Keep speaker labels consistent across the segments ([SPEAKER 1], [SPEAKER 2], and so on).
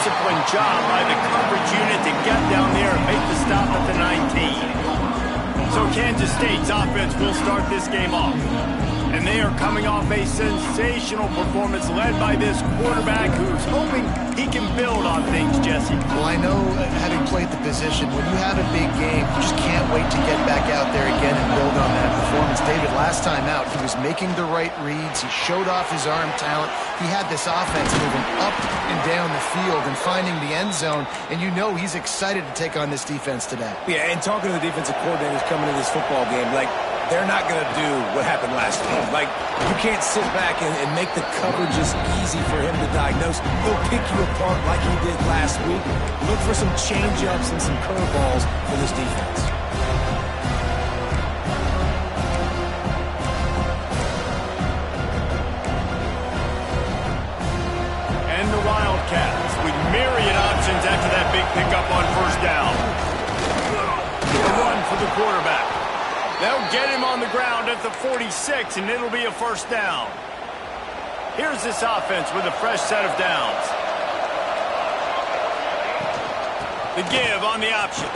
[SPEAKER 1] disciplined job by the coverage unit to get down there and make the stop at the 19. So Kansas State's offense will start this game off. And they are coming off a sensational performance led by this quarterback who's hoping he can build on things, Jesse.
[SPEAKER 2] Well, I know, having played the position, when you have a big game, you just can't wait to get back out there again and build on that performance. David, last time out, he was making the right reads. He showed off his arm talent. He had this offense moving up and down the field and finding the end zone, and you know he's excited to take on this defense today.
[SPEAKER 3] Yeah, and talking to the defensive coordinators coming into this football game, like, they're not going to do what happened last week. Like, you can't sit back and make the coverages easy for him to diagnose. He'll pick you apart like he did last week. Look for some change-ups and some curveballs for this defense.
[SPEAKER 1] And the Wildcats with myriad options after that big pickup on first down. The run for the quarterback. They'll get him on the ground at the 46, and it'll be a first down. Here's this offense with a fresh set of downs. The give on the option.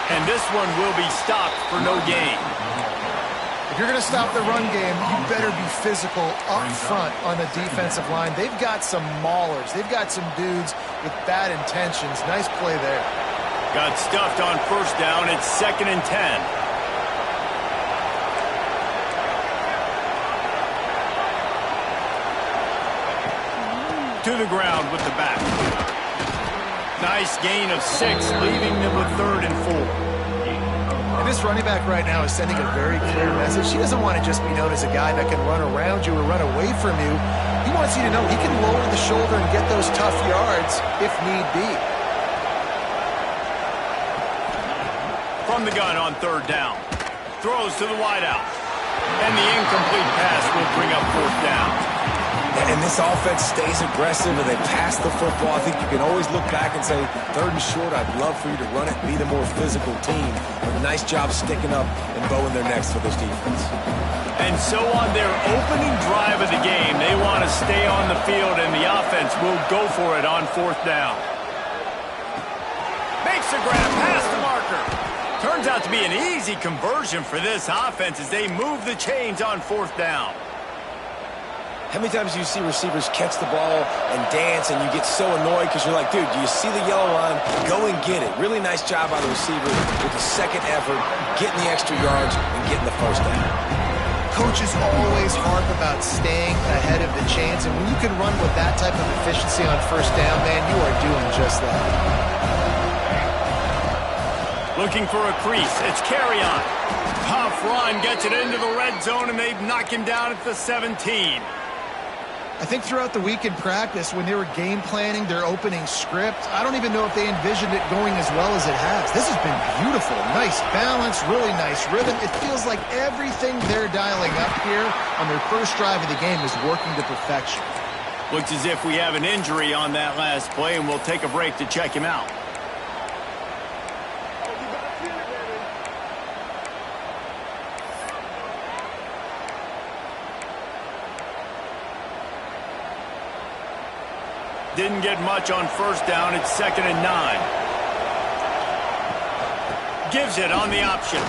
[SPEAKER 1] And this one will be stopped for no gain.
[SPEAKER 2] If you're going to stop the run game, you better be physical up front on the defensive line. They've got some maulers. They've got some dudes with bad intentions. Nice play there.
[SPEAKER 1] Got stuffed on first down. It's 2nd and 10. To the ground with the back. Nice gain of 6, leaving them with 3rd and 4.
[SPEAKER 2] And this running back right now is sending a very clear message. He doesn't want to just be known as a guy that can run around you or run away from you. He wants you to know he can lower the shoulder and get those tough yards if need be.
[SPEAKER 1] From the gun on 3rd down. Throws to the wideout. And the incomplete pass will bring up 4th down.
[SPEAKER 3] And this offense stays aggressive and they pass the football. I think you can always look back and say, 3rd and short, I'd love for you to run it, be the more physical team. But a nice job sticking up and bowing their necks for this defense.
[SPEAKER 1] And so on their opening drive of the game, they want to stay on the field, and the offense will go for it on 4th down. Makes the grab past the marker. Turns out to be an easy conversion for this offense as they move the chains on 4th down.
[SPEAKER 3] How many times do you see receivers catch the ball and dance and you get so annoyed because you're like, dude, do you see the yellow line? Go and get it. Really nice job by the receiver with the second effort, getting the extra yards and getting the first down.
[SPEAKER 2] Coaches always harp about staying ahead of the chains, and when you can run with that type of efficiency on first down, man, you are doing just that.
[SPEAKER 1] Looking for a crease. It's carry on. Tough run gets it into the red zone, and they knock him down at the 17.
[SPEAKER 2] I think throughout the week in practice, when they were game planning their opening script, I don't even know if they envisioned it going as well as it has. This has been beautiful. Nice balance, really nice rhythm. It feels like everything they're dialing up here on their first drive of the game is working to perfection.
[SPEAKER 1] Looks as if we have an injury on that last play, and we'll take a break to check him out. Didn't get much on first down. It's 2nd and 9. Gives it on the option.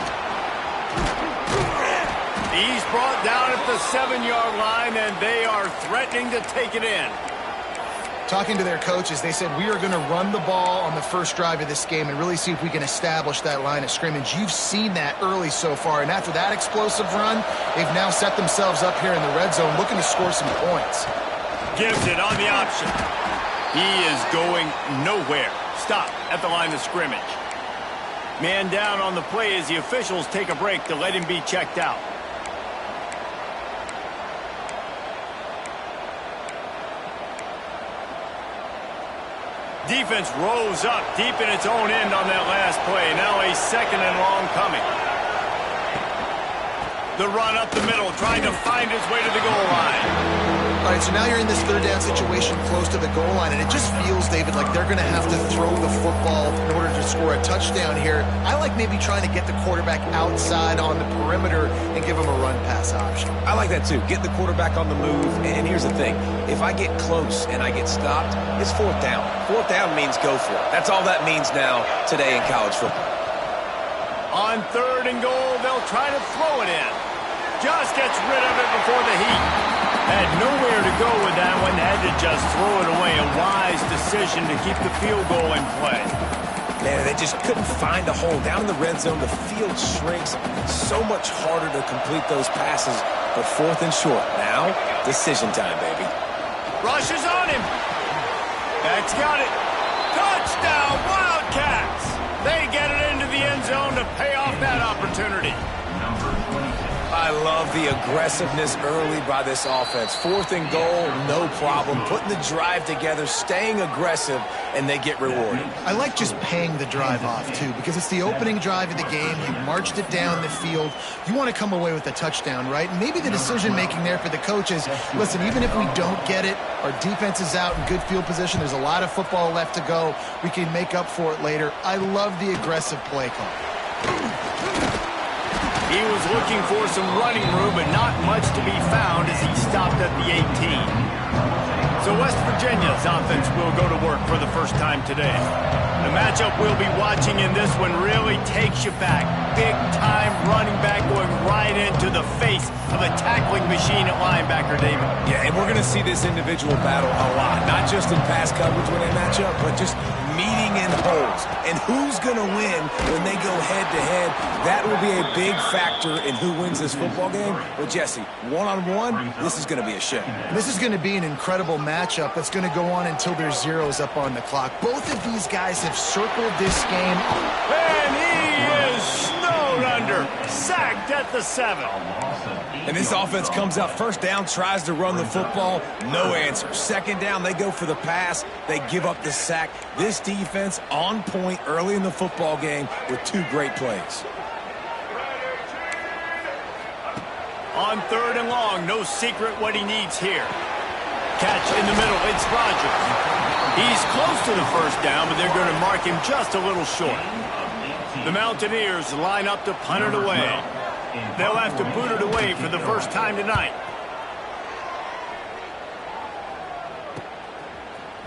[SPEAKER 1] He's brought down at the 7-yard line, and they are threatening to take it in.
[SPEAKER 2] Talking to their coaches, they said, we are going to run the ball on the first drive of this game and really see if we can establish that line of scrimmage. You've seen that early so far, and after that explosive run, they've now set themselves up here in the red zone looking to score some points.
[SPEAKER 1] Gives it on the option. He is going nowhere. Stop at the line of scrimmage. Man down on the play as the officials take a break to let him be checked out. Defense rose up deep in its own end on that last play. Now a 2nd and long coming. The run up the middle, trying to find his way to the goal line.
[SPEAKER 2] All right, so now you're in this third down situation close to the goal line, and it just feels, David, like they're going to have to throw the football in order to score a touchdown here. I like maybe trying to get the quarterback outside on the perimeter and give him a run-pass option.
[SPEAKER 3] I like that, too. Get the quarterback on the move. And here's the thing. If I get close and I get stopped, it's fourth down. Fourth down means go for it. That's all that means now today in college football.
[SPEAKER 1] On third and goal, they'll try to throw it in. Just gets rid of it before the heat. Had nowhere to go with that one. Had to just throw it away. A wise decision to keep the field goal in play.
[SPEAKER 3] Man, they just couldn't find a hole. Down in the red zone, the field shrinks. So much harder to complete those passes. But fourth and short. Now, decision time, baby.
[SPEAKER 1] Rushes on him. That's got it. Touchdown, Wildcats. They get it into the end zone to pay off that opportunity.
[SPEAKER 3] I love the aggressiveness early by this offense. Fourth and goal, no problem. Putting the drive together, staying aggressive, and they get rewarded.
[SPEAKER 2] I like just paying the drive off, too, because it's the opening drive of the game. You marched it down the field. You want to come away with a touchdown, right? And maybe the decision-making there for the coaches, listen, even if we don't get it, our defense is out in good field position. There's a lot of football left to go. We can make up for it later. I love the aggressive play call.
[SPEAKER 1] He was looking for some running room, but not much to be found as he stopped at the 18. So West Virginia's offense will go to work for the first time today. The matchup we'll be watching in this one really takes you back. Big-time running back going right into the face of a tackling machine at linebacker, David.
[SPEAKER 3] Yeah, and we're going to see this individual battle a lot. Not just in pass coverage when they match up, but just meeting in holes. And who's going to win when they go head-to-head? That will be a big factor in who wins this football game. But, Jesse, one-on-one, this is going to be a show.
[SPEAKER 2] This is going to be an incredible matchup that's going to go on until there's zeros up on the clock. Both of these guys have circled this game.
[SPEAKER 1] And he is snowed under. Sacked at the 7.
[SPEAKER 3] And this offense comes out first down, tries to run the football, no answer. Second down, they go for the pass. They give up the sack. This defense on point early in the football game with two great plays.
[SPEAKER 1] On third and long, no secret what he needs here. Catch in the middle, it's Rogers. He's close to the first down, but they're going to mark him just a little short. The Mountaineers line up to punt it away. They'll have to boot it away for the first time tonight.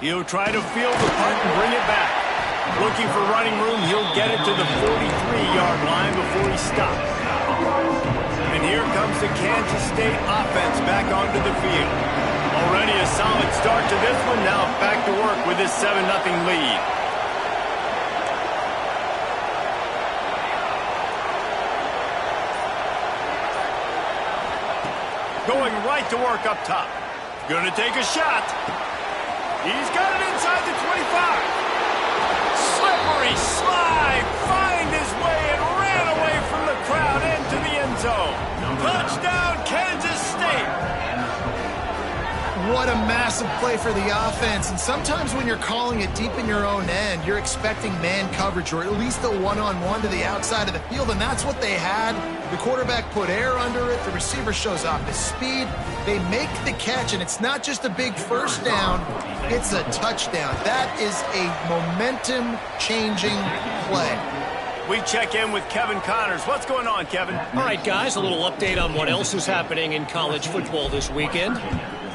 [SPEAKER 1] He'll try to field the punt and bring it back. Looking for running room, he'll get it to the 43-yard line before he stops. And here comes the Kansas State offense back onto the field. Already a solid start to this one. Now back to work with this 7-0 lead. Going right to work up top. Gonna take a shot. He's got it inside the 25. Slippery slide. Find his way and ran away from the crowd into the end zone. Touchdown, Kansas State.
[SPEAKER 2] What a massive play for the offense. And sometimes when you're calling it deep in your own end, you're expecting man coverage or at least a one-on-one to the outside of the field, and that's what they had. The quarterback put air under it. The receiver shows off his speed. They make the catch, and it's not just a big first down. It's a touchdown. That is a momentum-changing play.
[SPEAKER 1] We check in with Kevin Connors. What's going on, Kevin?
[SPEAKER 4] All right, guys, a little update on what else is happening in college football this weekend.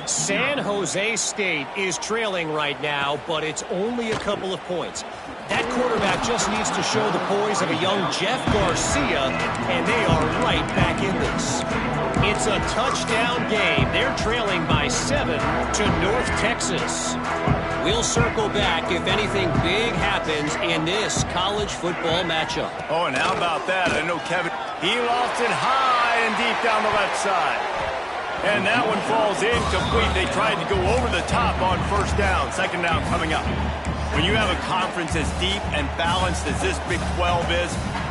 [SPEAKER 4] San Jose State is trailing right now, but it's only a couple of points. That quarterback just needs to show the poise of a young Jeff Garcia, and they are right back in this. It's a touchdown game. They're trailing by 7 to North Texas. We'll circle back if anything big happens in this college football matchup.
[SPEAKER 1] Oh, and how about that? I know Kevin, he lofts it high and deep down the left side. And that one falls incomplete. They tried to go over the top on first down. Second down coming up. When you have a conference as deep and balanced as this Big 12 is,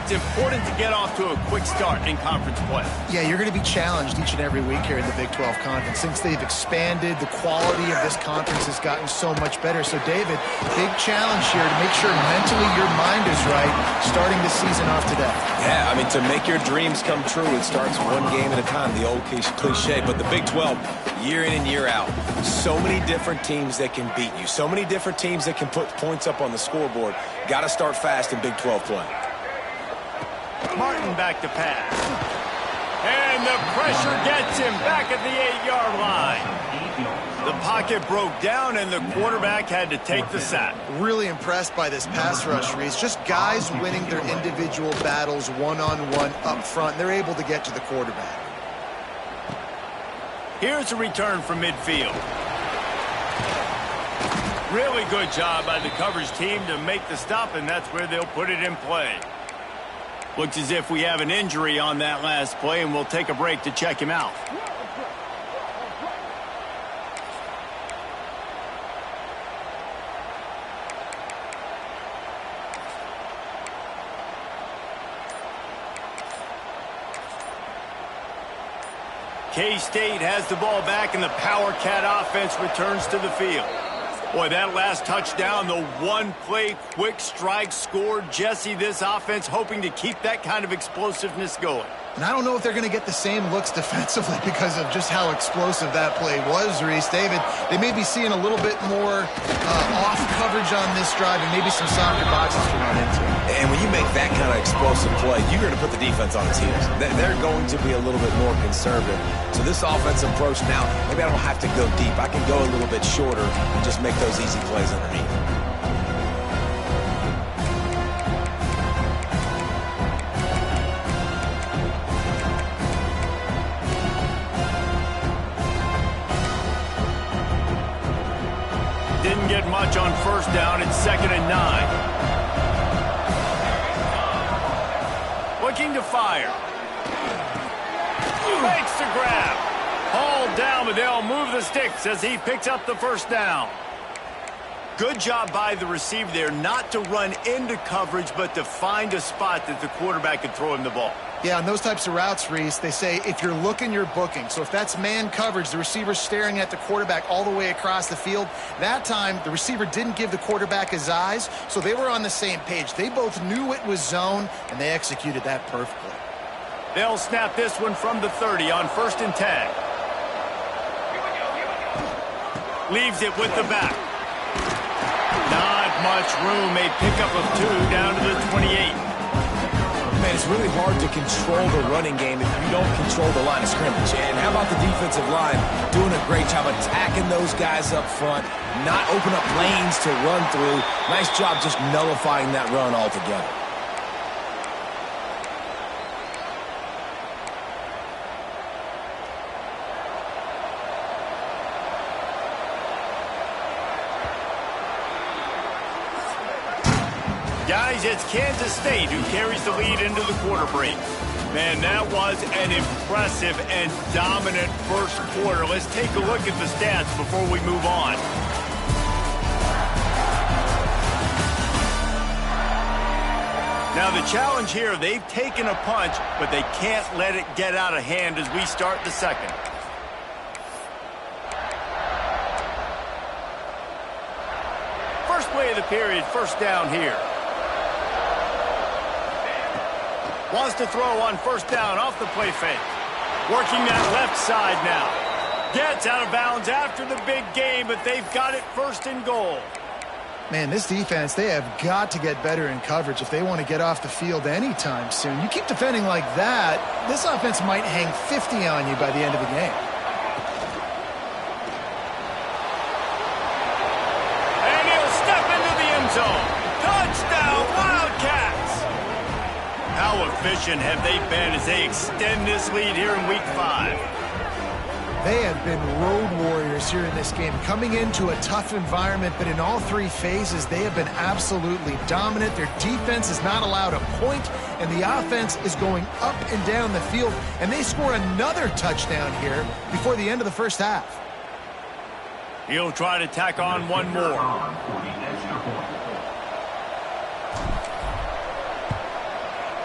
[SPEAKER 1] it's important to get off to a quick start in conference play.
[SPEAKER 2] Yeah, you're going to be challenged each and every week here in the Big 12 Conference. Since they've expanded, the quality of this conference has gotten so much better. So, David, big challenge here to make sure mentally your mind is right starting the season off today.
[SPEAKER 3] Yeah, I mean, to make your dreams come true, it starts one game at a time, the old cliche. But the Big 12, year in and year out, so many different teams that can beat you, so many different teams that can put points up on the scoreboard. Got to start fast in Big 12 play.
[SPEAKER 1] Martin back to pass. And the pressure gets him back at the 8-yard line. The pocket broke down, and the quarterback had to take the sack.
[SPEAKER 2] Really impressed by this pass rush, Reese. Just guys winning their individual battles one-on-one up front. They're able to get to the quarterback.
[SPEAKER 1] Here's a return from midfield. Really good job by the coverage team to make the stop, and that's where they'll put it in play. Looks as if we have an injury on that last play, and we'll take a break to check him out. K-State has the ball back, and the Power Cat offense returns to the field. Boy, that last touchdown, the one-play quick strike scored. Jesse, this offense hoping to keep that kind of explosiveness going.
[SPEAKER 2] And I don't know if they're going to get the same looks defensively because of just how explosive that play was, Reese. David, they may be seeing a little bit more off coverage on this drive and maybe some softer boxes to run into.
[SPEAKER 3] And when you make that kind of explosive play, you're going to put the defense on its heels. They're going to be a little bit more conservative. So this offensive approach now, maybe I don't have to go deep. I can go a little bit shorter and just make those easy plays underneath.
[SPEAKER 1] Didn't get much on first down. It's 2nd and 9. Looking to fire. Makes the grab. Hauled down, but they'll move the sticks as he picks up the first down. Good job by the receiver there not to run into coverage, but to find a spot that the quarterback could throw him the ball.
[SPEAKER 2] Yeah, on those types of routes, Reese, they say if you're looking, you're booking. So if that's man coverage, the receiver's staring at the quarterback all the way across the field. That time, the receiver didn't give the quarterback his eyes, so they were on the same page. They both knew it was zone, and they executed that perfectly.
[SPEAKER 1] They'll snap this one from the 30 on 1st and 10. Leaves it with the back. Not much room. A pickup of 2 down to the 28.
[SPEAKER 3] Man, it's really hard to control the running game if you don't control the line of scrimmage. And how about the defensive line doing a great job attacking those guys up front, not open up lanes to run through. Nice job just nullifying that run altogether.
[SPEAKER 1] Guys, it's Kansas State who carries the lead into the quarter break. Man, that was an impressive and dominant first quarter. Let's take a look at the stats before we move on. Now, the challenge here, they've taken a punch, but they can't let it get out of hand as we start the second. First play of the period, first down here. Wants to throw on first down off the play fake. Working that left side now. Gets out of bounds after the big game, but they've got it 1st and goal.
[SPEAKER 2] Man, this defense, they have got to get better in coverage if they want to get off the field anytime soon. You keep defending like that, this offense might hang 50 on you by the end of the game.
[SPEAKER 1] And he'll step into the end zone. Touchdown, Wildcats! How efficient have they been as they extend this lead here in Week 5?
[SPEAKER 2] They have been road warriors here in this game, coming into a tough environment, but in all 3 phases, they have been absolutely dominant. Their defense is not allowed a point, and the offense is going up and down the field, and they score another touchdown here before the end of the first half.
[SPEAKER 1] He'll try to tack on one more.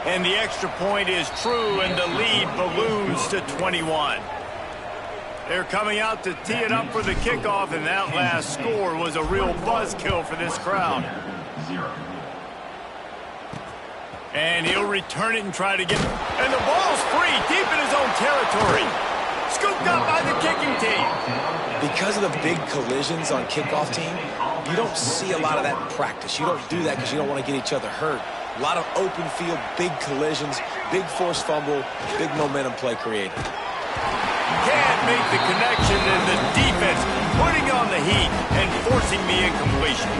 [SPEAKER 1] And the extra point is true, and the lead balloons to 21. They're coming out to tee it up for the kickoff, and that last score was a real buzzkill for this crowd. And he'll return it and try to get... And the ball's free, deep in his own territory. Scooped up by the kicking team.
[SPEAKER 3] Because of the big collisions on kickoff team, you don't see a lot of that in practice. You don't do that because you don't want to get each other hurt. A lot of open field, big collisions, big forced fumble, big momentum play created.
[SPEAKER 1] Can't make the connection, and the defense putting on the heat and forcing the incompletion.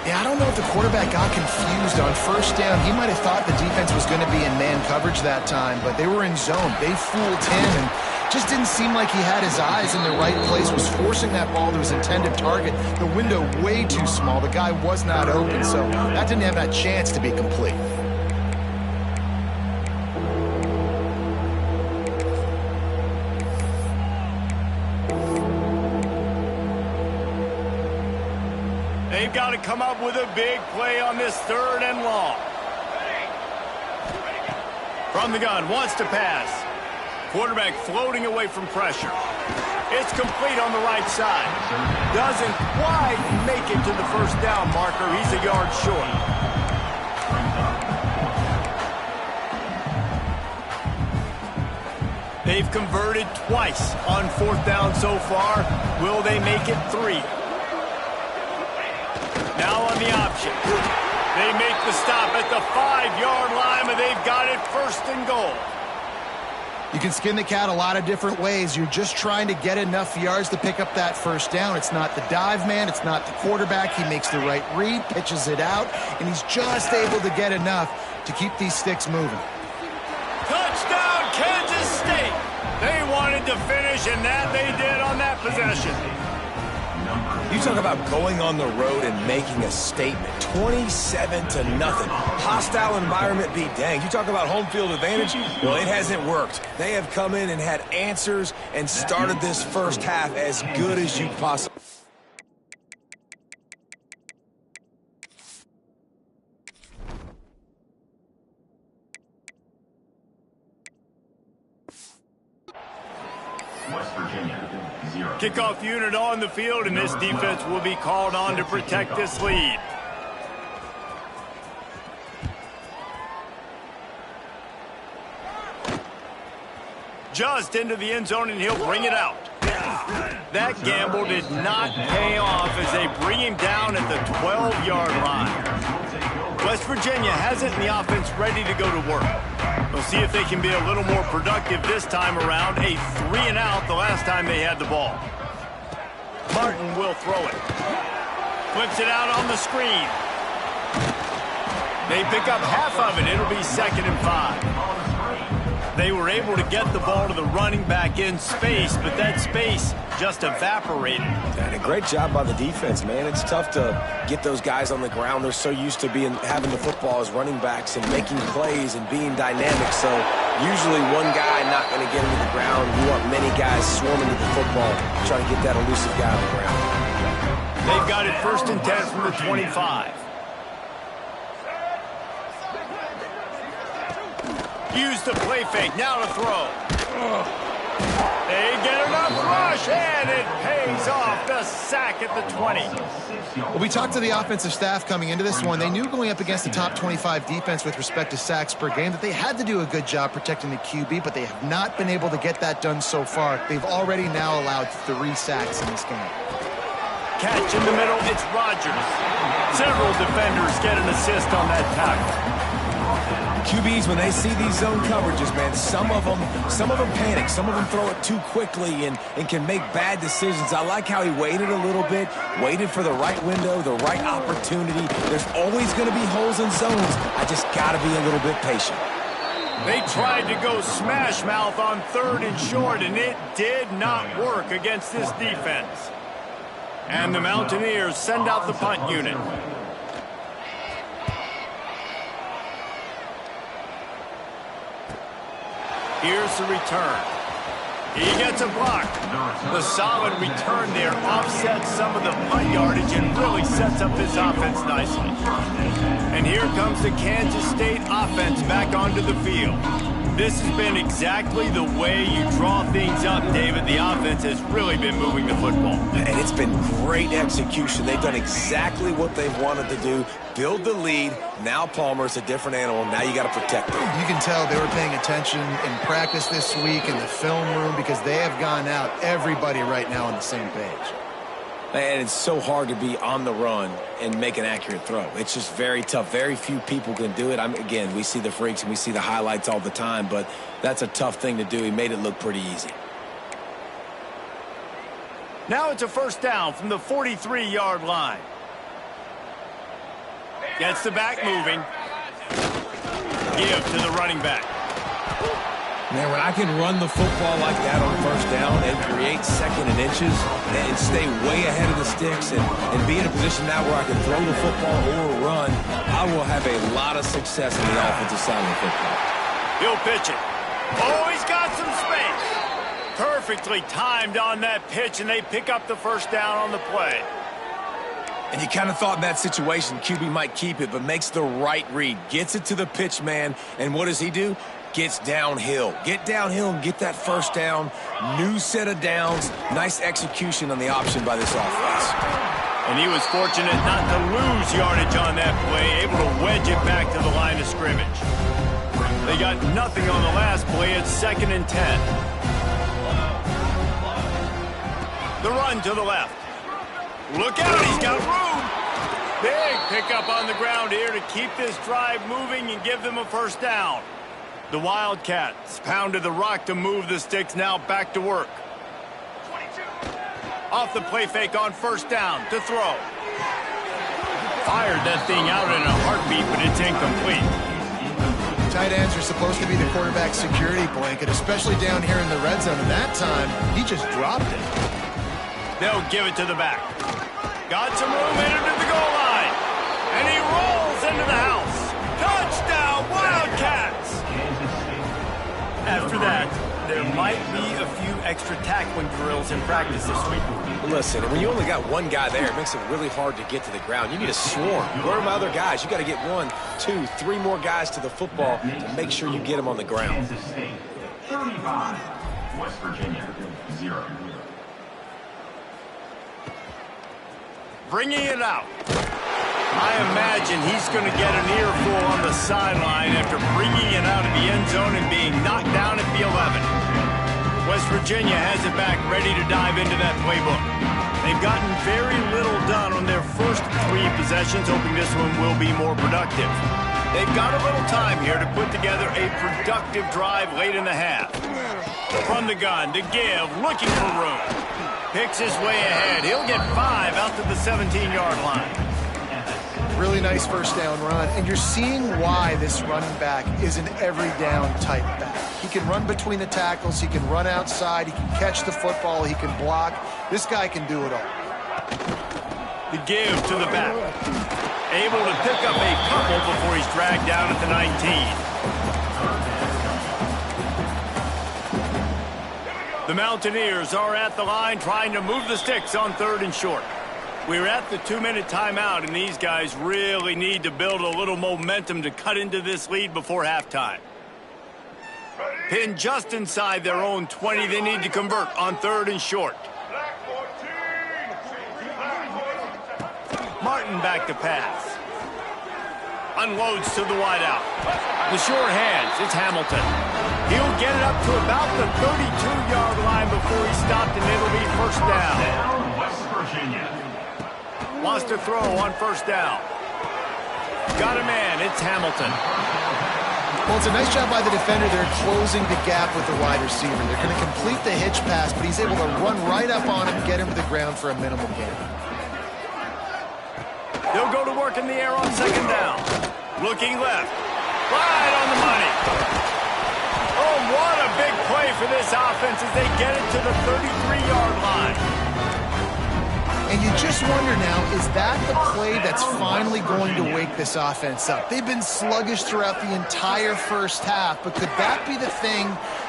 [SPEAKER 2] Yeah, I don't know if the quarterback got confused on first down. He might have thought the defense was going to be in man coverage that time, but they were in zone. They fooled him and just didn't seem like he had his eyes in the right place, was forcing that ball to his intended target. The window way too small. The guy was not open, so that didn't have that chance to be complete.
[SPEAKER 1] They've got to come up with a big play on this 3rd and long. From the gun, wants to pass. Quarterback floating away from pressure. It's complete on the right side. Doesn't quite make it to the first down marker. He's a yard short. They've converted twice on 4th down so far. Will they make it 3? Now on the option. They make the stop at the 5-yard line, but they've got it 1st and goal.
[SPEAKER 2] You can skin the cat a lot of different ways. You're just trying to get enough yards to pick up that first down. It's not the dive man. It's not the quarterback. He makes the right read, pitches it out, and he's just able to get enough to keep these sticks moving.
[SPEAKER 1] Touchdown, Kansas State. They wanted to finish, and that they did on that possession.
[SPEAKER 3] You talk about going on the road and making a statement. 27-0. Hostile environment be dang. You talk about home field advantage? Well, it hasn't worked. They have come in and had answers and started this first half as good as you possibly...
[SPEAKER 5] West Virginia, 0.
[SPEAKER 1] Kickoff unit on the field, and this defense will be called on to protect this lead. Just into the end zone, and he'll bring it out. That gamble did not pay off as they bring him down at the 12-yard line. West Virginia has it in the offense ready to go to work. We'll see if they can be a little more productive this time around. A 3-and-out the last time they had the ball. Martin will throw it. Flips it out on the screen. They pick up half of it. It'll be 2nd and 5. They were able to get the ball to the running back in space, but that space just evaporated.
[SPEAKER 3] And a great job by the defense, man. It's tough to get those guys on the ground. They're so used to having the football as running backs and making plays and being dynamic. So usually one guy not going to get into the ground. You want many guys swarming to the football, trying to get that elusive guy on the ground.
[SPEAKER 1] They've got it 1st and 10 from the 25. Use the play fake, now to throw. They get enough rush, and it pays off. The sack at the 20.
[SPEAKER 2] Well, we talked to the offensive staff coming into this one. They knew going up against the top 25 defense with respect to sacks per game that they had to do a good job protecting the QB, but they have not been able to get that done so far. They've already now allowed 3 sacks in this game.
[SPEAKER 1] Catch in the middle, it's Rodgers. Several defenders get an assist on that tackle.
[SPEAKER 3] QBs, when they see these zone coverages, man, some of them panic. Some of them throw it too quickly and can make bad decisions. I like how he waited a little bit, waited for the right window, the right opportunity. There's always going to be holes in zones. I just got to be a little bit patient.
[SPEAKER 1] They tried to go smash mouth on 3rd and short, and it did not work against this defense. And the Mountaineers send out the punt unit. Here's the return. He gets a block. The solid return there offsets some of the punt yardage and really sets up this offense nicely. And here comes the Kansas State offense back onto the field. This has been exactly the way you draw things up, David. The offense has really been moving the football.
[SPEAKER 3] And it's been great execution. They've done exactly what they've wanted to do. Build the lead. Now Palmer's a different animal. Now you got to protect him.
[SPEAKER 2] You can tell they were paying attention in practice this week in the film room because they have gone out, everybody right now on the same page.
[SPEAKER 3] And it's so hard to be on the run and make an accurate throw. It's just very tough. Very few people can do it. Again, we see the freaks and we see the highlights all the time, but that's a tough thing to do. He made it look pretty easy.
[SPEAKER 1] Now it's a first down from the 43-yard line. Gets the back moving. Give to the running back.
[SPEAKER 3] Man, when I can run the football like that on first down and create second and inches and stay way ahead of the sticks and be in a position now where I can throw the football or run, I will have a lot of success on the offensive side of the football.
[SPEAKER 1] He'll pitch it. Oh, he's got some space. Perfectly timed on that pitch, and they pick up the first down on the play.
[SPEAKER 3] And you kind of thought in that situation QB might keep it, but makes the right read. Gets it to the pitch man, and what does he do? Gets downhill. Get downhill and get that first down. New set of downs. Nice execution on the option by this offense.
[SPEAKER 1] And he was fortunate not to lose yardage on that play, able to wedge it back to the line of scrimmage. They got nothing on the last play. It's 2nd and 10. The run to the left. Look out, he's got room. Big pickup on the ground here to keep this drive moving and give them a first down. The Wildcats pounded the rock to move the sticks, now back to work. Off the play fake on first down to throw. Fired that thing out in a heartbeat, but it's incomplete.
[SPEAKER 2] Tight ends are supposed to be the quarterback's security blanket, especially down here in the red zone. And that time, he just dropped it.
[SPEAKER 1] They'll give it to the back. Got some room in into the goal line. And he rolls into the house. Touchdown, Wildcats! After that, there might be a few extra tackling drills in practice this week.
[SPEAKER 3] Listen, when you only got one guy there, it makes it really hard to get to the ground. You need a swarm. Where are my other guys? You got to get 1, 2, 3 more guys to the football to make sure you get them on the ground.
[SPEAKER 5] 35, West Virginia, 0.
[SPEAKER 1] Bringing it out. I imagine he's going to get an earful on the sideline after bringing it out of the end zone and being knocked down at the 11. West Virginia has it back, ready to dive into that playbook. They've gotten very little done on their first 3 possessions, hoping this one will be more productive. They've got a little time here to put together a productive drive late in the half. From the gun to give, looking for room. Picks his way ahead. He'll get 5 out to the 17-yard line.
[SPEAKER 2] Really nice first down run, and you're seeing why this running back is an every down type back. He can run between the tackles, he can run outside, he can catch the football, he can block. This guy can do it all.
[SPEAKER 1] The give to the back. Able to pick up a couple before he's dragged down at the 19. The Mountaineers are at the line trying to move the sticks on 3rd and short. We're at the 2-minute timeout, and these guys really need to build a little momentum to cut into this lead before halftime. Pinned just inside their own 20, they need to convert on 3rd and short. Martin back to pass. Unloads to the wideout. The sure hands, it's Hamilton. He'll get it up to about the 32-yard line before he's stopped, and it'll be first down.
[SPEAKER 5] West Virginia.
[SPEAKER 1] Wants to throw on first down. Got a man, it's Hamilton.
[SPEAKER 2] Well, it's a nice job by the defender. They're closing the gap with the wide receiver. They're going to complete the hitch pass, but he's able to run right up on him and get him to the ground for a minimal gain.
[SPEAKER 1] They'll go to work in the air on 2nd down. Looking left. Right on the money. Oh, what a big play for this offense as they get it to the 33-yard line.
[SPEAKER 2] And you just wonder now, is that the play that's finally going to wake this offense up? They've been sluggish throughout the entire first half, but could that be the thing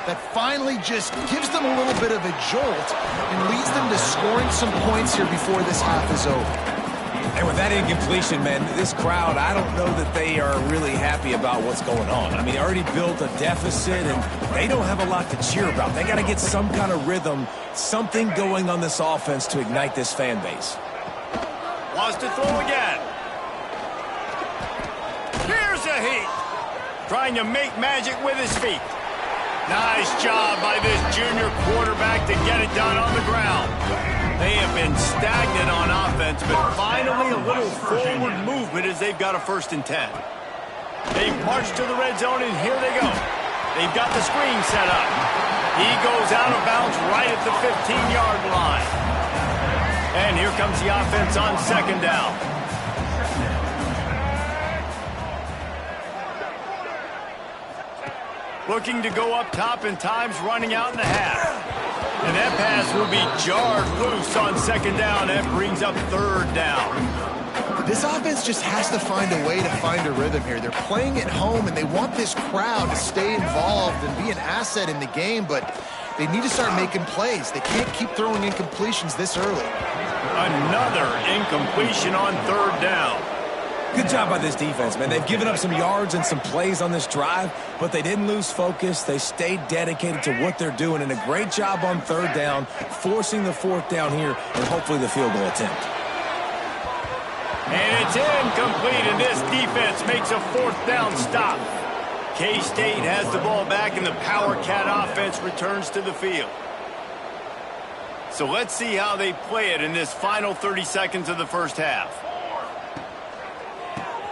[SPEAKER 2] that finally just gives them a little bit of a jolt and leads them to scoring some points here before this half is over?
[SPEAKER 3] And with that incompletion, man, this crowd, I don't know that they are really happy about what's going on. I mean, they already built a deficit, and they don't have a lot to cheer about. They got to get some kind of rhythm, something going on this offense to ignite this fan base.
[SPEAKER 1] Wants to throw again. Here's a heat. Trying to make magic with his feet. Nice job by this junior quarterback to get it done on the ground. They have been stagnant on offense, but finally a little forward movement as they've got a 1st and 10. They've marched to the red zone, and here they go. They've got the screen set up. He goes out of bounds right at the 15-yard line. And here comes the offense on 2nd down. Looking to go up top, and time's running out in the half. And that pass will be jarred loose on 2nd down. That brings up 3rd down.
[SPEAKER 2] This offense just has to find a way to find a rhythm here. They're playing at home, and they want this crowd to stay involved and be an asset in the game, but they need to start making plays. They can't keep throwing incompletions this early.
[SPEAKER 1] Another incompletion on 3rd down.
[SPEAKER 3] Good job by this defense, man. They've given up some yards and some plays on this drive, but they didn't lose focus. They stayed dedicated to what they're doing, and a great job on 3rd down, forcing the 4th down here, and hopefully the field goal attempt.
[SPEAKER 1] And it's incomplete, and this defense makes a 4th down stop. K-State has the ball back, and the Power Cat offense returns to the field. So let's see how they play it in this final 30 seconds of the first half.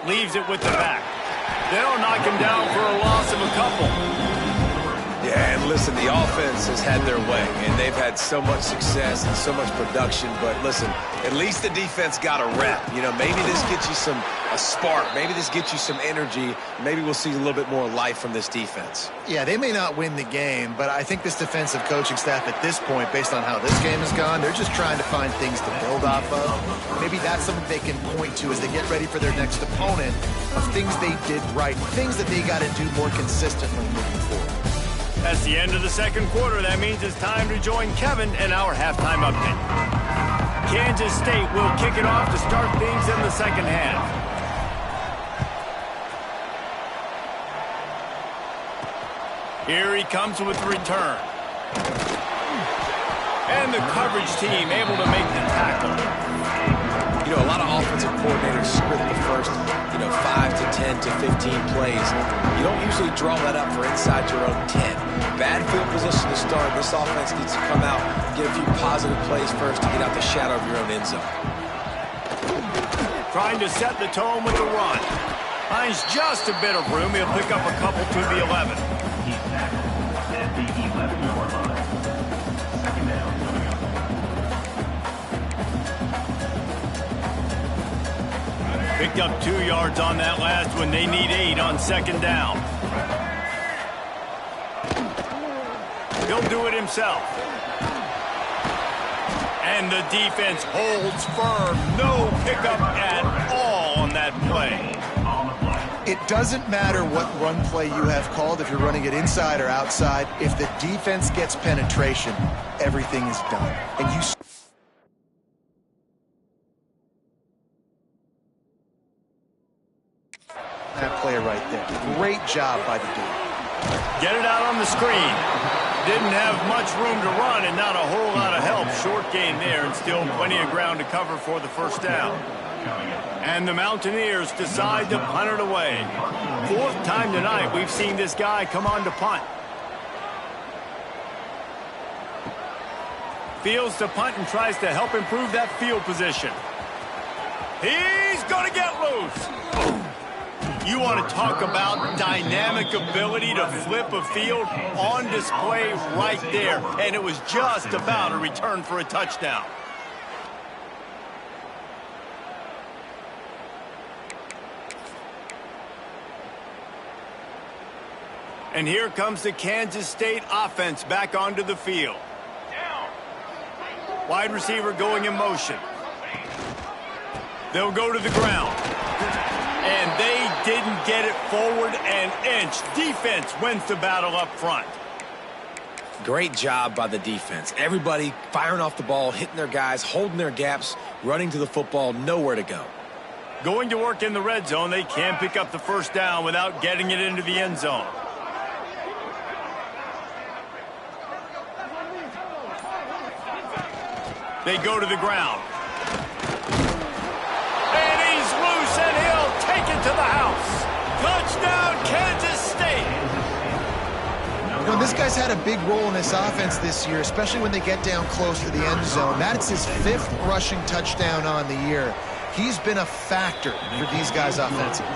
[SPEAKER 1] Leaves it with the back. They'll knock him down for a loss of a couple.
[SPEAKER 3] Yeah, and listen, the offense has had their way, and they've had so much success and so much production. But listen, at least the defense got a rep. You know, maybe this gets you a spark. Maybe this gets you some energy. Maybe we'll see a little bit more life from this defense.
[SPEAKER 2] Yeah, they may not win the game, but I think this defensive coaching staff at this point, based on how this game has gone, they're just trying to find things to build off of. Maybe that's something they can point to as they get ready for their next opponent of things they did right, things that they got to do more consistently moving forward.
[SPEAKER 1] That's the end of the 2nd quarter. That means it's time to join Kevin and our halftime update. Kansas State will kick it off to start things in the 2nd half. Here he comes with the return. And the coverage team able to make the tackle.
[SPEAKER 3] You know, a lot of offensive coordinators script the first, 5 to 10 to 15 plays. You don't usually draw that up for inside your own 10. Bad field position to start. This offense needs to come out and get a few positive plays first to get out the shadow of your own end zone.
[SPEAKER 1] Trying to set the tone with the run. Finds just a bit of room. He'll pick up a couple to the 11.
[SPEAKER 5] He's tackled at the 11-yard line. 2nd down.
[SPEAKER 1] Picked up 2 yards on that last one. They need 8 on 2nd down. He'll do it himself. And the defense holds firm. No pickup at all on that play.
[SPEAKER 2] It doesn't matter what run play you have called, if you're running it inside or outside. If the defense gets penetration, everything is done. And you that play right there. Great job by the dude.
[SPEAKER 1] Get it out on the screen. Didn't have much room to run and not a whole lot of help. Short gain there and still plenty of ground to cover for the 1st down. And the Mountaineers decide to punt it away. 4th time tonight we've seen this guy come on to punt. Fields to punt and tries to help improve that field position. He's going to get loose. You want to talk about dynamic ability to flip a field on display right there. And it was just about a return for a touchdown. And here comes the Kansas State offense back onto the field. Wide receiver going in motion. They'll go to the ground. And they didn't get it forward an inch. Defense wins the battle up front.
[SPEAKER 3] Great job by the defense. Everybody firing off the ball, hitting their guys, holding their gaps, running to the football, nowhere to go.
[SPEAKER 1] Going to work in the red zone, they can pick up the first down without getting it into the end zone. They go to the ground. And he's loose, and he'll take it to the house. Touchdown, Kansas State.
[SPEAKER 2] You know, this guy's had a big role in this offense this year, especially when they get down close to the end zone. That's his 5th rushing touchdown on the year. He's been a factor for these guys offensively.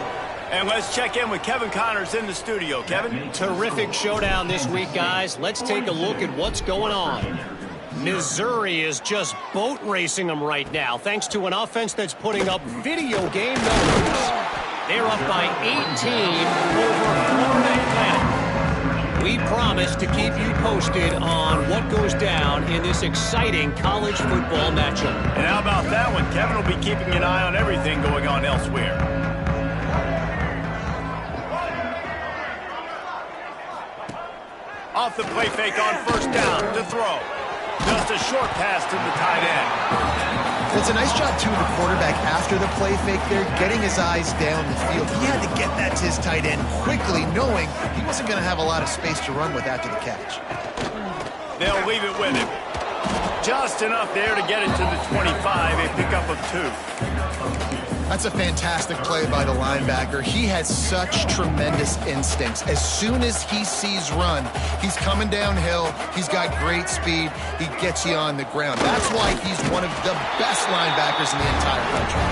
[SPEAKER 1] And let's check in with Kevin Connors in the studio. Kevin?
[SPEAKER 4] Terrific showdown this week, guys. Let's take a look at what's going on. Missouri is just boat racing them right now, thanks to an offense that's putting up video game numbers. They're up by 18 over Florida Atlantic. We promise to keep you posted on what goes down in this exciting college football matchup.
[SPEAKER 1] And how about that one? Kevin will be keeping an eye on everything going on elsewhere. Off the play fake on first down to throw. Just a short pass to the tight end.
[SPEAKER 2] It's a nice job, too, of the quarterback after the play fake there, getting his eyes down the field. He had to get that to his tight end quickly, knowing he wasn't going to have a lot of space to run with after the catch.
[SPEAKER 1] They'll leave it with him. Just enough there to get it to the 25, a pickup of 2.
[SPEAKER 2] That's a fantastic play by the linebacker. He has such tremendous instincts. As soon as he sees run, he's coming downhill. He's got great speed. He gets you on the ground. That's why he's one of the best linebackers in the entire country.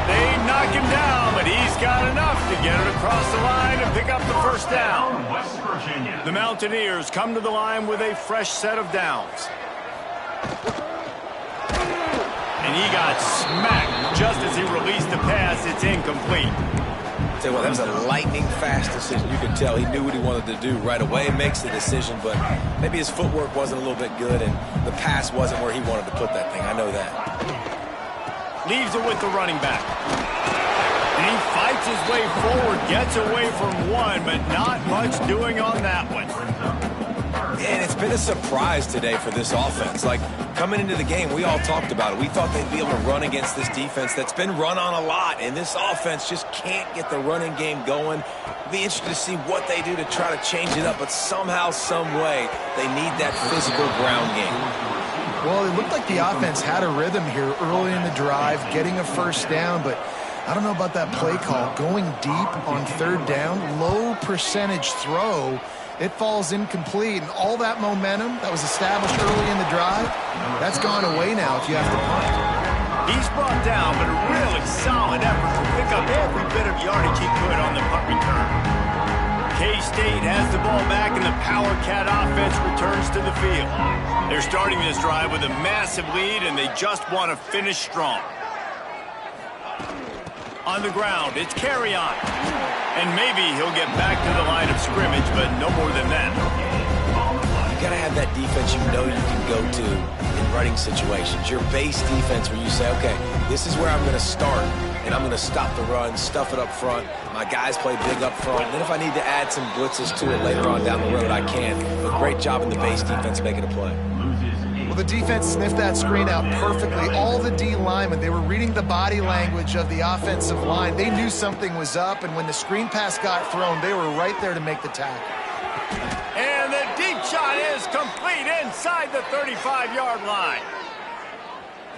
[SPEAKER 1] They knock him down, but he's got enough to get it across the line and pick up the first down.
[SPEAKER 5] West Virginia.
[SPEAKER 1] The Mountaineers come to the line with a fresh set of downs. And he got smacked just as he released the pass. It's incomplete.
[SPEAKER 3] Tell you what, that was a lightning-fast decision. You could tell he knew what he wanted to do right away. Makes the decision, but maybe his footwork wasn't a little bit good, and the pass wasn't where he wanted to put that thing. I know that.
[SPEAKER 1] Leaves it with the running back. And he fights his way forward, gets away from one, but not much doing on that one.
[SPEAKER 3] And it's been a surprise today for this offense. Like, coming into the game, we all talked about it. We thought they'd be able to run against this defense that's been run on a lot, and this offense just can't get the running game going. Be interested to see what they do to try to change it up, but somehow, some way, they need that physical ground game.
[SPEAKER 2] Well, it looked like the offense had a rhythm here early in the drive, getting a first down, but I don't know about that play call. Going deep on third down, low percentage throw, it falls incomplete, and all that momentum that was established early in the drive, that's gone away now if you have to punt.
[SPEAKER 1] He's brought down, but a really solid effort to pick up every bit of yardage he could on the punt return. K-State has the ball back, and the Power Cat offense returns to the field. They're starting this drive with a massive lead, and they just want to finish strong. On the ground, it's carry-on. And maybe he'll get back to the line of scrimmage, but no more than that.
[SPEAKER 3] You got to have that defense you know you can go to in running situations. Your base defense where you say, okay, this is where I'm going to start, and I'm going to stop the run, stuff it up front. My guys play big up front. And then if I need to add some blitzes to it later on down the road, I can. But great job in the base defense making a play.
[SPEAKER 2] Well, the defense sniffed that screen out perfectly. All the D linemen, they were reading the body language of the offensive line. They knew something was up, and when the screen pass got thrown, they were right there to make the tackle.
[SPEAKER 1] And the deep shot is complete inside the 35-yard line.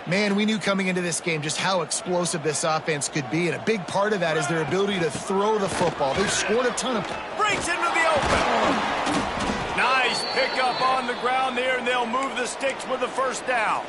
[SPEAKER 2] Man, we knew coming into this game just how explosive this offense could be, and a big part of that is their ability to throw the football. They've scored a ton of...
[SPEAKER 1] Breaks into the open. Nice pickup on the ground there, and they'll move the sticks with the first down.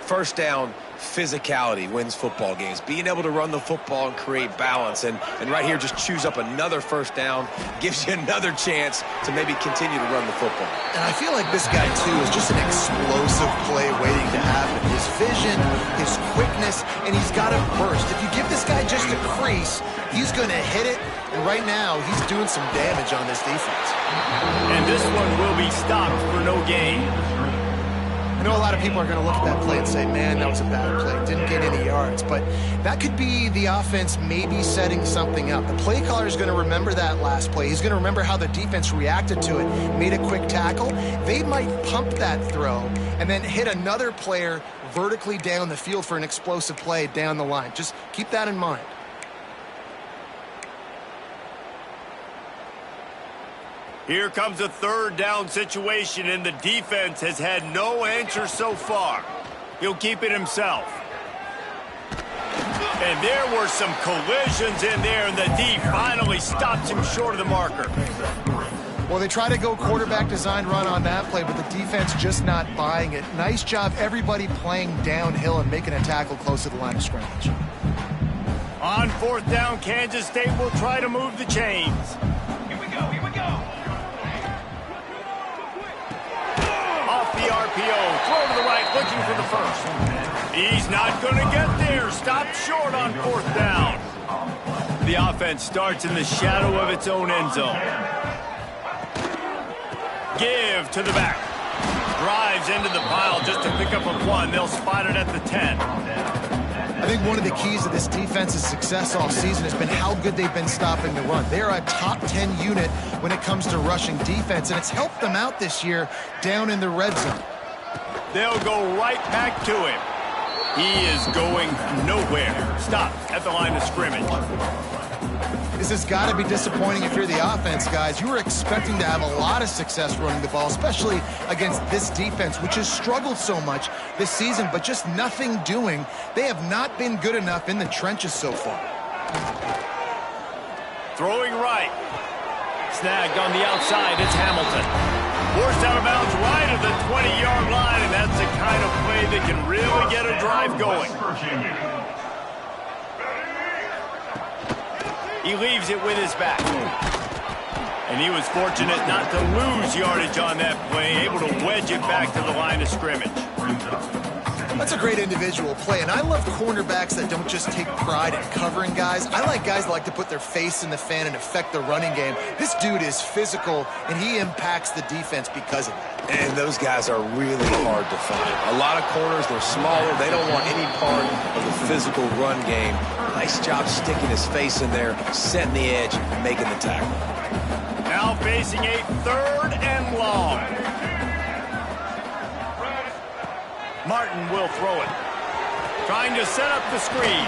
[SPEAKER 3] First down, physicality wins football games. Being able to run the football and create balance. And right here, just choose up another first down, gives you another chance to maybe continue to run the football.
[SPEAKER 2] And I feel like this guy, too, is just an explosive play waiting to happen. His vision, his quickness, and he's got a burst. If you give this guy just a crease, he's going to hit it. And right now, he's doing some damage on this defense.
[SPEAKER 1] And this one will be stopped for no gain.
[SPEAKER 2] I know a lot of people are going to look at that play and say, man, that was a bad play. Didn't get any yards. But that could be the offense maybe setting something up. The play caller is going to remember that last play. He's going to remember how the defense reacted to it, made a quick tackle. They might pump that throw and then hit another player vertically down the field for an explosive play down the line. Just keep that in mind.
[SPEAKER 1] Here comes a third down situation, and the defense has had no answer so far. He'll keep it himself. And there were some collisions in there, and the D finally stops him short of the marker.
[SPEAKER 2] Well, they try to go quarterback design run on that play, but the defense just not buying it. Nice job, everybody playing downhill and making a tackle close to the line of scrimmage.
[SPEAKER 1] On fourth down, Kansas State will try to move the chains.
[SPEAKER 5] Here we go.
[SPEAKER 1] Off the RPO, throw to the right, looking for the first. He's not going to get there. Stopped short on fourth down. The offense starts in the shadow of its own end zone. Give to the back. Drives into the pile just to pick up a 1. They'll spot it at the 10.
[SPEAKER 2] I think one of the keys to this defense's success all season has been how good they've been stopping the run. They're a top 10 unit when it comes to rushing defense, and it's helped them out this year down in the red zone.
[SPEAKER 1] They'll go right back to him. He is going nowhere. Stopped at the line of scrimmage.
[SPEAKER 2] This has got to be disappointing if you're the offense, guys. You were expecting to have a lot of success running the ball, especially against this defense, which has struggled so much this season, but just nothing doing. They have not been good enough in the trenches so far.
[SPEAKER 1] Throwing right. Snagged on the outside. It's Hamilton. Forced out of bounds right at the 20-yard line, and that's the kind of play that can really get a drive going. He leaves it with his back. And he was fortunate not to lose yardage on that play, able to wedge it back to the line of scrimmage.
[SPEAKER 2] That's a great individual play, and I love cornerbacks that don't just take pride in covering guys. I like guys that like to put their face in the fan and affect the running game. This dude is physical, and he impacts the defense because of that.
[SPEAKER 3] And those guys are really hard to find. A lot of corners, they're smaller. They don't want any part of the physical run game. Nice job sticking his face in there, setting the edge, making the tackle.
[SPEAKER 1] Now facing a 3rd and long. Martin will throw it. Trying to set up the screen.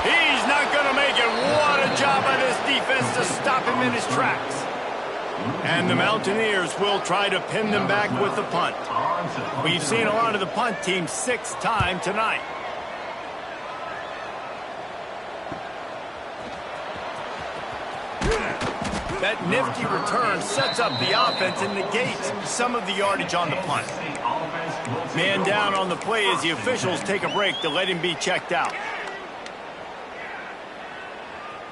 [SPEAKER 1] He's not going to make it. What a job by this defense to stop him in his tracks. And the Mountaineers will try to pin them back with the punt. We've seen a lot of the punt team 6 times tonight. That nifty return sets up the offense and negates some of the yardage on the punt. Man down on the play as the officials take a break to let him be checked out.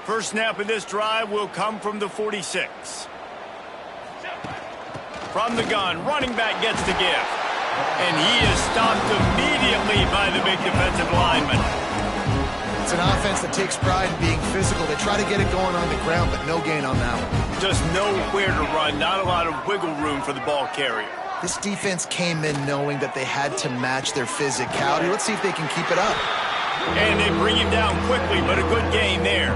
[SPEAKER 1] First snap of this drive will come from the 46. From the gun, running back gets the give. And he is stopped immediately by the big defensive lineman.
[SPEAKER 2] It's an offense that takes pride in being physical. They try to get it going on the ground, but no gain on that one.
[SPEAKER 1] Just nowhere to run, not a lot of wiggle room for the ball carrier.
[SPEAKER 2] This defense came in knowing that they had to match their physicality. Let's see if they can keep it up.
[SPEAKER 1] And they bring him down quickly, but a good gain there.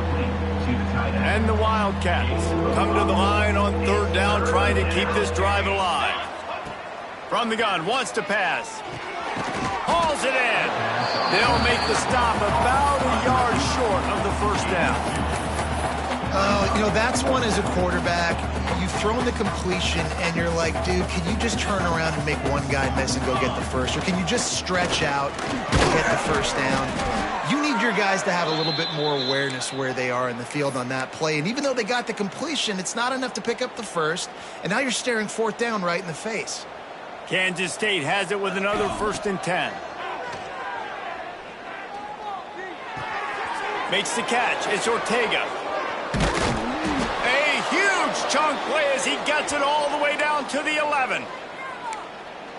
[SPEAKER 1] And the Wildcats come to the line on 3rd down, trying to keep this drive alive. From the gun, wants to pass. Hauls it in. They'll make the stop about a yard short of the first down.
[SPEAKER 2] You know, that's one as a quarterback. You've thrown the completion, and you're like, dude, can you just turn around and make one guy miss and go get the first? Or can you just stretch out and get the first down? You need your guys to have a little bit more awareness where they are in the field on that play. And even though they got the completion, it's not enough to pick up the first. And now you're staring 4th down right in the face.
[SPEAKER 1] Kansas State has it with another 1st and 10. Makes the catch. It's Ortega. A huge chunk play as he gets it all the way down to the 11.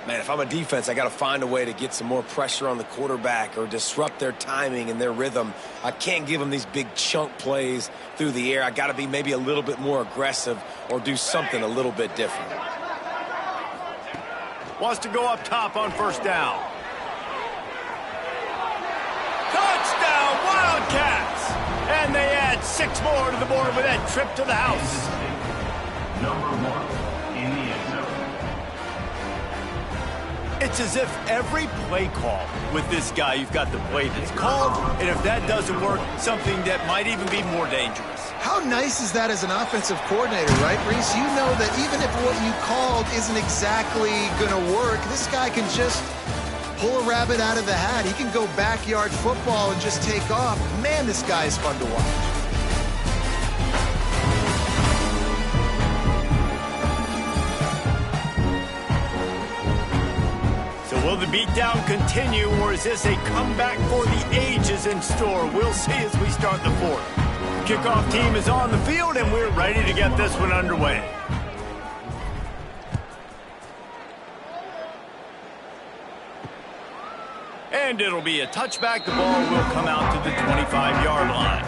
[SPEAKER 3] Man, if I'm a defense, I got to find a way to get some more pressure on the quarterback or disrupt their timing and their rhythm. I can't give them these big chunk plays through the air. I got to be maybe a little bit more aggressive or do something a little bit different.
[SPEAKER 1] Wants to go up top on first down. Touchdown, Wildcats! And they add 6 more to the board with that trip to the house.
[SPEAKER 5] Number 1 in the end zone.
[SPEAKER 1] It's as if every play call with this guy, you've got the play that's called, and if that doesn't work, something that might even be more dangerous.
[SPEAKER 2] How nice is that as an offensive coordinator, right, Reese? You know that even if what you called isn't exactly going to work, this guy can just pull a rabbit out of the hat. He can go backyard football and just take off. Man, this guy is fun to watch.
[SPEAKER 1] Will the beatdown continue, or is this a comeback for the ages in store? We'll see as we start the fourth. Kickoff team is on the field, and we're ready to get this one underway. And it'll be a touchback. The ball will come out to the 25-yard line.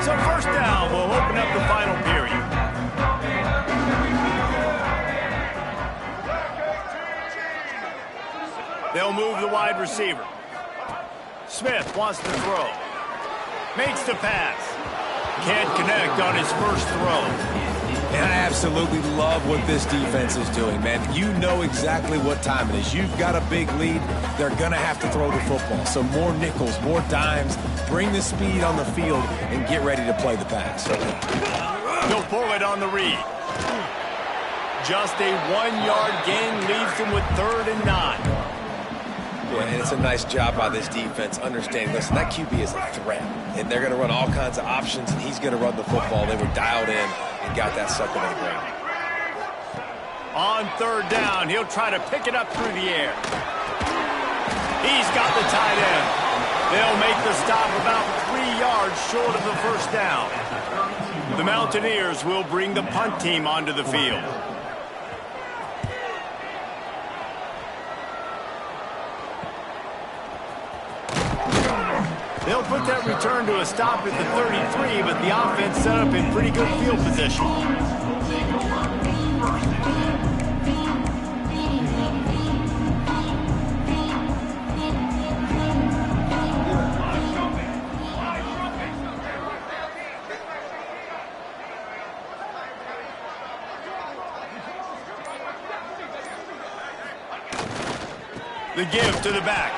[SPEAKER 1] So first down will open up the final period. They'll move the wide receiver. Smith wants to throw. Makes the pass. Can't connect on his first throw.
[SPEAKER 3] And I absolutely love what this defense is doing, man. You know exactly what time it is. You've got a big lead. They're going to have to throw the football. So more nickels, more dimes. Bring the speed on the field and get ready to play the pass.
[SPEAKER 1] He'll pull it on the read. Just a 1-yard gain leaves him with 3rd and 9.
[SPEAKER 3] Yeah, and it's a nice job by this defense understanding, listen, that QB is a threat. And they're going to run all kinds of options, and he's going to run the football. They were dialed in and got that sucker to the ground.
[SPEAKER 1] On 3rd down, he'll try to pick it up through the air. He's got the tight end. They'll make the stop about 3 yards short of the first down. The Mountaineers will bring the punt team onto the field. They'll put that return to a stop at the 33, but the offense set up in pretty good field position. The give to the back.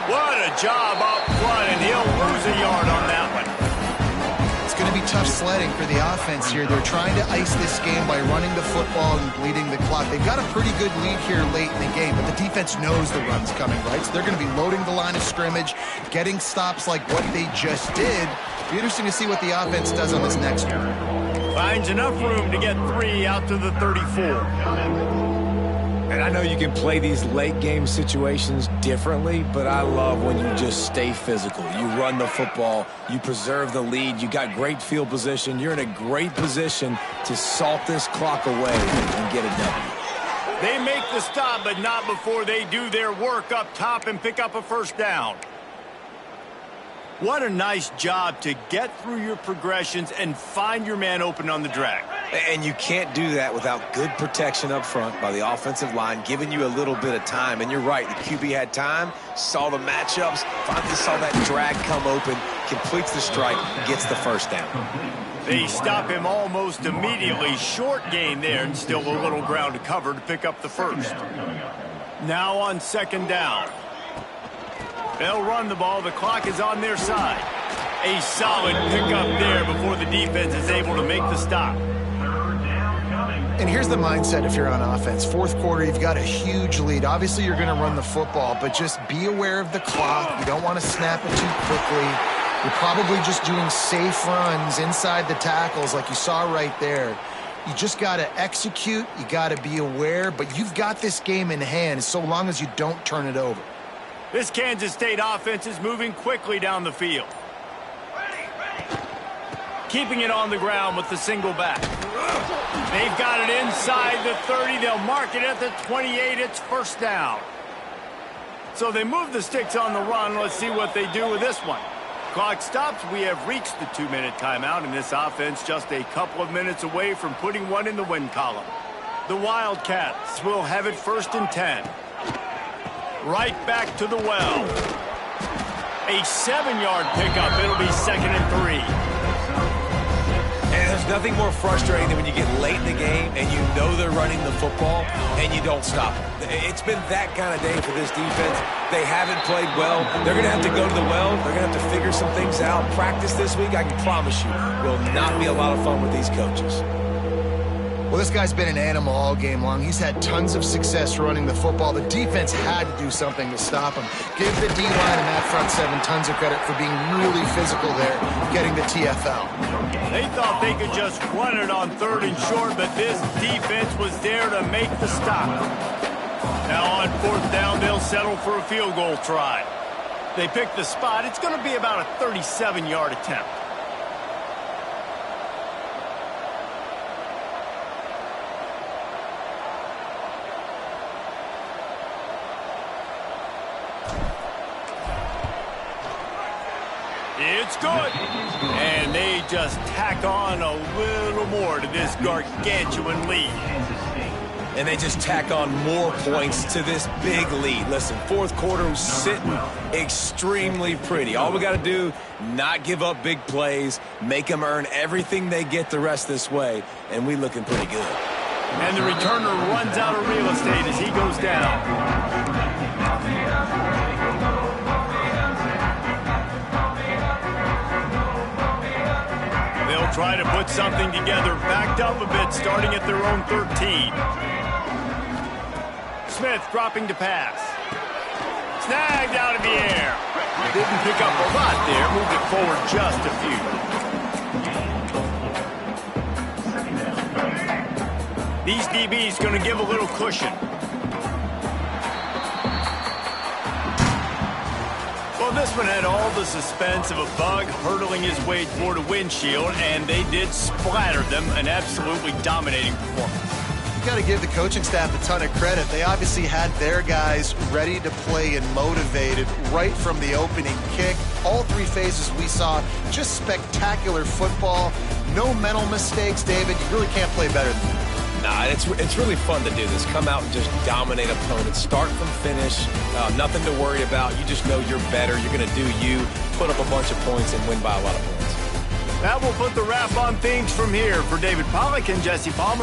[SPEAKER 1] What a job up front, and he'll lose a yard on that one.
[SPEAKER 2] It's going to be tough sledding for the offense here. They're trying to ice this game by running the football and bleeding the clock. They've got a pretty good lead here late in the game, but the defense knows the run's coming, right? So they're going to be loading the line of scrimmage, getting stops like what they just did. It'll be interesting to see what the offense does on this next one.
[SPEAKER 1] Finds enough room to get 3 out to the 34.
[SPEAKER 3] And I know you can play these late game situations differently, but I love when you just stay physical. You run the football, you preserve the lead, you got great field position, you're in a great position to salt this clock away and get a W.
[SPEAKER 1] They make the stop, but not before they do their work up top and pick up a first down. What a nice job to get through your progressions and find your man open on the drag.
[SPEAKER 3] And you can't do that without good protection up front by the offensive line, giving you a little bit of time. And you're right, the QB had time, saw the matchups, finally saw that drag come open, completes the strike, gets the first down.
[SPEAKER 1] They stop him almost immediately. Short gain there, and still a little ground to cover to pick up the first. Now on 2nd down. They'll run the ball. The clock is on their side. A solid pickup there before the defense is able to make the stop.
[SPEAKER 2] And here's the mindset if you're on offense. 4th quarter, you've got a huge lead. Obviously, you're going to run the football, but just be aware of the clock. You don't want to snap it too quickly. You're probably just doing safe runs inside the tackles like you saw right there. You just got to execute. You got to be aware, but you've got this game in hand so long as you don't turn it over.
[SPEAKER 1] This Kansas State offense is moving quickly down the field. Keeping it on the ground with the single back. They've got it inside the 30. They'll mark it at the 28. It's first down. So they move the sticks on the run. Let's see what they do with this one. Clock stops. We have reached the 2-minute timeout, and this offense just a couple of minutes away from putting one in the win column. The Wildcats will have it 1st and 10. Right back to the well. A 7-yard pickup. It'll be 2nd and 3.
[SPEAKER 3] And there's nothing more frustrating than when you get late in the game and you know they're running the football and you don't stop them. It's been that kind of day for this defense. They haven't played well. They're going to have to go to the well. They're going to have to figure some things out. Practice this week, I can promise you, will not be a lot of fun with these coaches.
[SPEAKER 2] Well, this guy's been an animal all game long. He's had tons of success running the football. The defense had to do something to stop him. Give the D-line and that front seven tons of credit for being really physical there, getting the TFL.
[SPEAKER 1] They thought they could just run it on 3rd and short, but this defense was there to make the stop. Now on 4th down, they'll settle for a field goal try. They pick the spot. It's going to be about a 37-yard attempt. It's good. And they just tack on a little more to this gargantuan lead.
[SPEAKER 3] And they just tack on more points to this big lead. Listen, 4th quarter was sitting extremely pretty. All we got to do, not give up big plays, make them earn everything they get the rest this way, and we looking pretty good.
[SPEAKER 1] And the returner runs out of real estate as he goes down. They'll try to put something together, backed up a bit, starting at their own 13. Smith dropping to pass. Snagged out of the air. Didn't pick up a lot there, moved it forward just a few. These DBs going to give a little cushion. Well, this one had all the suspense of a bug hurtling his way toward a windshield, and they did splatter them, an absolutely dominating performance.
[SPEAKER 2] You got to give the coaching staff a ton of credit. They obviously had their guys ready to play and motivated right from the opening kick. All 3 phases we saw, just spectacular football. No mental mistakes, David. You really can't play better than that.
[SPEAKER 3] Nah, it's really fun to do this. Come out and just dominate opponents. Start from finish. Nothing to worry about. You just know you're better. You're going to do you, put up a bunch of points, and win by a lot of points.
[SPEAKER 1] That will put the wrap on things from here. For David Pollack and Jesse Palmer.